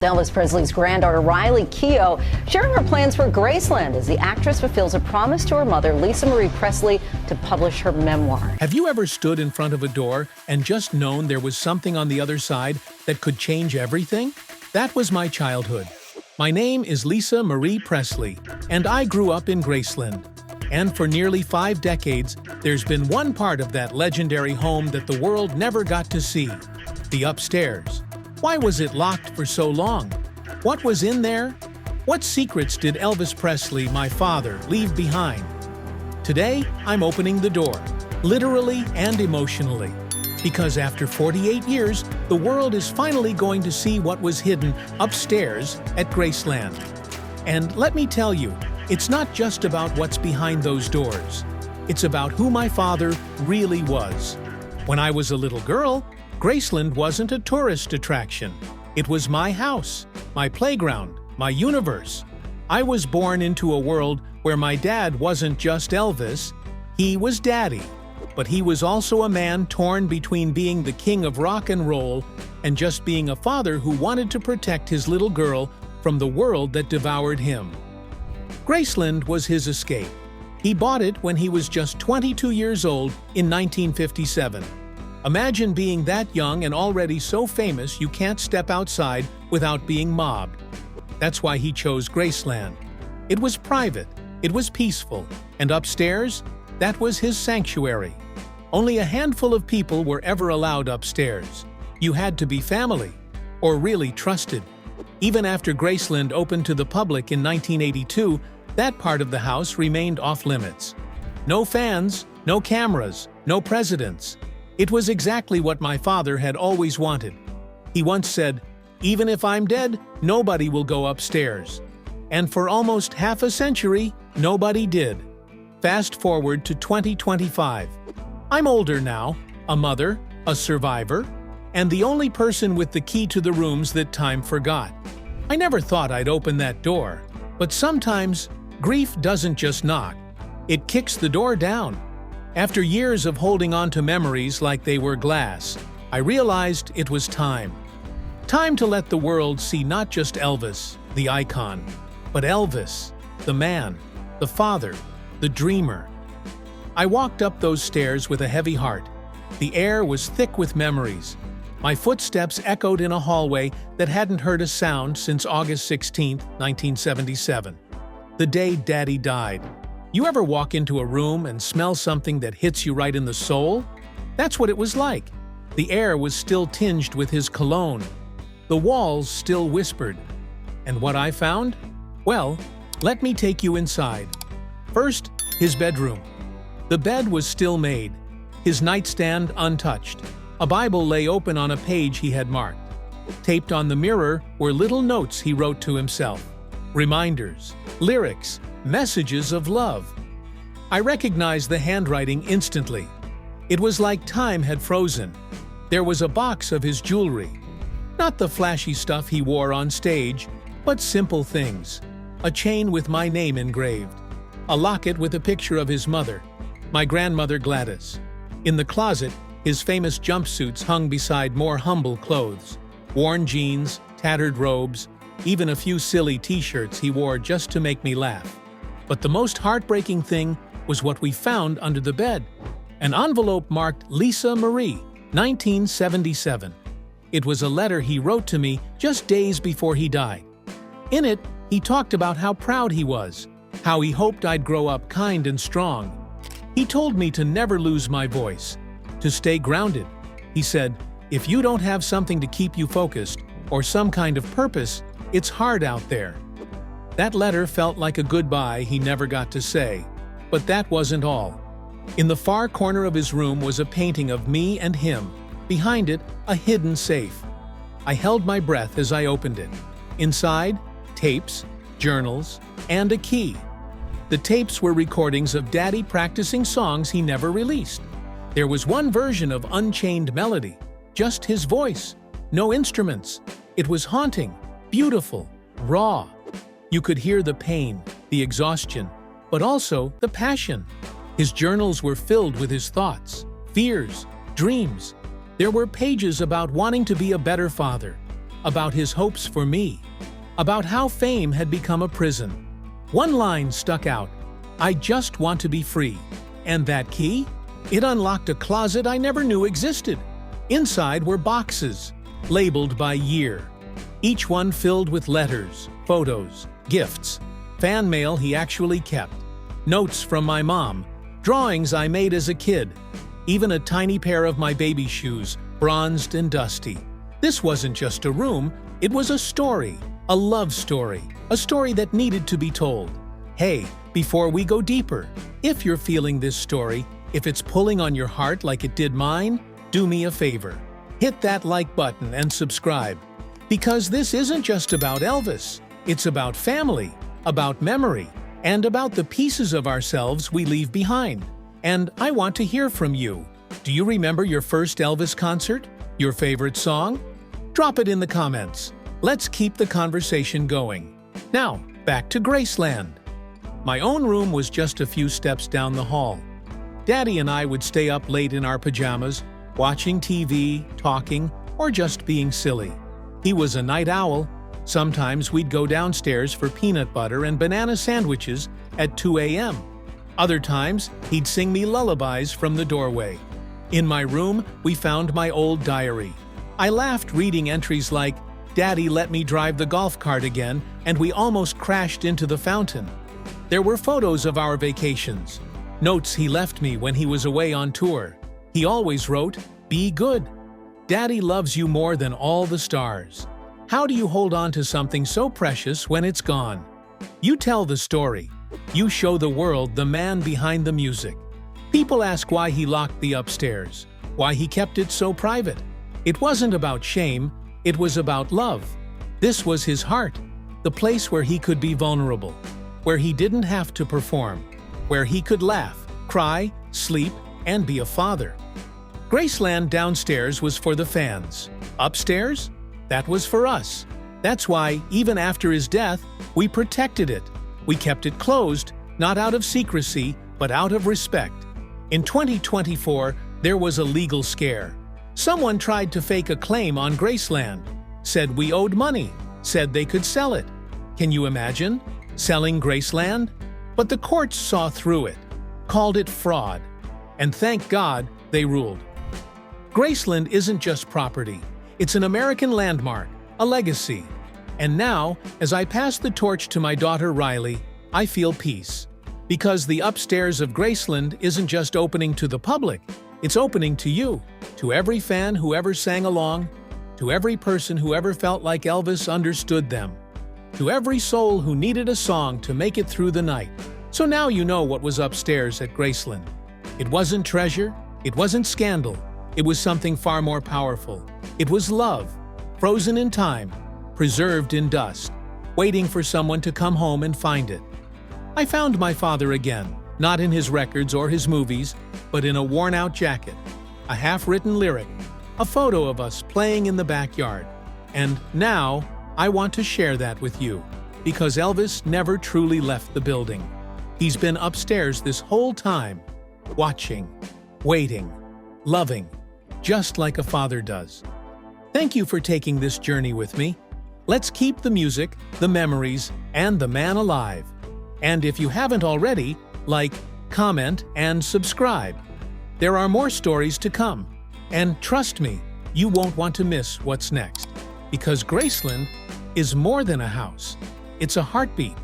Elvis Presley's granddaughter Riley Keough sharing her plans for Graceland as the actress fulfills a promise to her mother, Lisa Marie Presley, to publish her memoir. Have you ever stood in front of a door and just known there was something on the other side that could change everything? That was my childhood. My name is Lisa Marie Presley, and I grew up in Graceland. And for nearly 5 decades, there's been one part of that legendary home that the world never got to see: the upstairs. Why was it locked for so long? What was in there? What secrets did Elvis Presley, my father, leave behind? Today, I'm opening the door, literally and emotionally, because after 48 years, the world is finally going to see what was hidden upstairs at Graceland. And let me tell you, it's not just about what's behind those doors. It's about who my father really was. When I was a little girl, Graceland wasn't a tourist attraction. It was my house, my playground, my universe. I was born into a world where my dad wasn't just Elvis, he was Daddy. But he was also a man torn between being the king of rock and roll and just being a father who wanted to protect his little girl from the world that devoured him. Graceland was his escape. He bought it when he was just 22 years old in 1957. Imagine being that young and already so famous you can't step outside without being mobbed. That's why he chose Graceland. It was private, it was peaceful, and upstairs, that was his sanctuary. Only a handful of people were ever allowed upstairs. You had to be family, or really trusted. Even after Graceland opened to the public in 1982, that part of the house remained off-limits. No fans, no cameras, no presidents. It was exactly what my father had always wanted. He once said, "Even if I'm dead, nobody will go upstairs." And for almost half a century, nobody did. Fast forward to 2025. I'm older now, a mother, a survivor, and the only person with the key to the rooms that time forgot. I never thought I'd open that door, but sometimes grief doesn't just knock, it kicks the door down. After years of holding on to memories like they were glass, I realized it was time. Time to let the world see not just Elvis, the icon, but Elvis, the man, the father, the dreamer. I walked up those stairs with a heavy heart. The air was thick with memories. My footsteps echoed in a hallway that hadn't heard a sound since August 16, 1977, the day Daddy died. You ever walk into a room and smell something that hits you right in the soul? That's what it was like. The air was still tinged with his cologne. The walls still whispered. And what I found? Well, let me take you inside. First, his bedroom. The bed was still made, his nightstand untouched. A Bible lay open on a page he had marked. Taped on the mirror were little notes he wrote to himself. Reminders, lyrics, messages of love. I recognized the handwriting instantly. It was like time had frozen. There was a box of his jewelry. Not the flashy stuff he wore on stage, but simple things. A chain with my name engraved. A locket with a picture of his mother, my grandmother Gladys. In the closet, his famous jumpsuits hung beside more humble clothes. Worn jeans, tattered robes, even a few silly t-shirts he wore just to make me laugh. But the most heartbreaking thing was what we found under the bed. An envelope marked Lisa Marie, 1977. It was a letter he wrote to me just days before he died. In it, he talked about how proud he was, how he hoped I'd grow up kind and strong. He told me to never lose my voice, to stay grounded. He said, "If you don't have something to keep you focused, or some kind of purpose, it's hard out there." That letter felt like a goodbye he never got to say. But that wasn't all. In the far corner of his room was a painting of me and him. Behind it, a hidden safe. I held my breath as I opened it. Inside, tapes, journals, and a key. The tapes were recordings of Daddy practicing songs he never released. There was one version of Unchained Melody, just his voice, no instruments. It was haunting, beautiful, raw. You could hear the pain, the exhaustion, but also the passion. His journals were filled with his thoughts, fears, dreams. There were pages about wanting to be a better father, about his hopes for me, about how fame had become a prison. One line stuck out: "I just want to be free." And that key? It unlocked a closet I never knew existed. Inside were boxes, labeled by year, each one filled with letters, photos, gifts, fan mail he actually kept, notes from my mom, drawings I made as a kid, even a tiny pair of my baby shoes, bronzed and dusty. This wasn't just a room, it was a story, a love story, a story that needed to be told. Hey, before we go deeper, if you're feeling this story, if it's pulling on your heart like it did mine, do me a favor. Hit that like button and subscribe. Because this isn't just about Elvis, it's about family, about memory, and about the pieces of ourselves we leave behind. And I want to hear from you. Do you remember your first Elvis concert? Your favorite song? Drop it in the comments. Let's keep the conversation going. Now, back to Graceland. My own room was just a few steps down the hall. Daddy and I would stay up late in our pajamas, watching TV, talking, or just being silly. He was a night owl. Sometimes we'd go downstairs for peanut butter and banana sandwiches at 2 a.m. Other times, he'd sing me lullabies from the doorway. In my room, we found my old diary. I laughed reading entries like, "Daddy let me drive the golf cart again, and we almost crashed into the fountain." There were photos of our vacations, notes he left me when he was away on tour. He always wrote, "Be good. Daddy loves you more than all the stars." How do you hold on to something so precious when it's gone? You tell the story. You show the world the man behind the music. People ask why he locked the upstairs, why he kept it so private. It wasn't about shame, it was about love. This was his heart, the place where he could be vulnerable, where he didn't have to perform, where he could laugh, cry, sleep, and be a father. Graceland downstairs was for the fans. Upstairs? That was for us. That's why, even after his death, we protected it. We kept it closed, not out of secrecy, but out of respect. In 2024, there was a legal scare. Someone tried to fake a claim on Graceland, said we owed money, said they could sell it. Can you imagine? Selling Graceland? But the courts saw through it, called it fraud. And thank God they ruled. Graceland isn't just property. It's an American landmark, a legacy. And now, as I pass the torch to my daughter Riley, I feel peace. Because the upstairs of Graceland isn't just opening to the public, it's opening to you, to every fan who ever sang along, to every person who ever felt like Elvis understood them, to every soul who needed a song to make it through the night. So now you know what was upstairs at Graceland. It wasn't treasure, it wasn't scandal, it was something far more powerful. It was love, frozen in time, preserved in dust, waiting for someone to come home and find it. I found my father again, not in his records or his movies, but in a worn-out jacket, a half-written lyric, a photo of us playing in the backyard. And now, I want to share that with you, because Elvis never truly left the building. He's been upstairs this whole time, watching, waiting, loving, just like a father does. Thank you for taking this journey with me. Let's keep the music, the memories, and the man alive. And if you haven't already, like, comment, and subscribe. There are more stories to come. And trust me, you won't want to miss what's next. Because Graceland is more than a house. It's a heartbeat.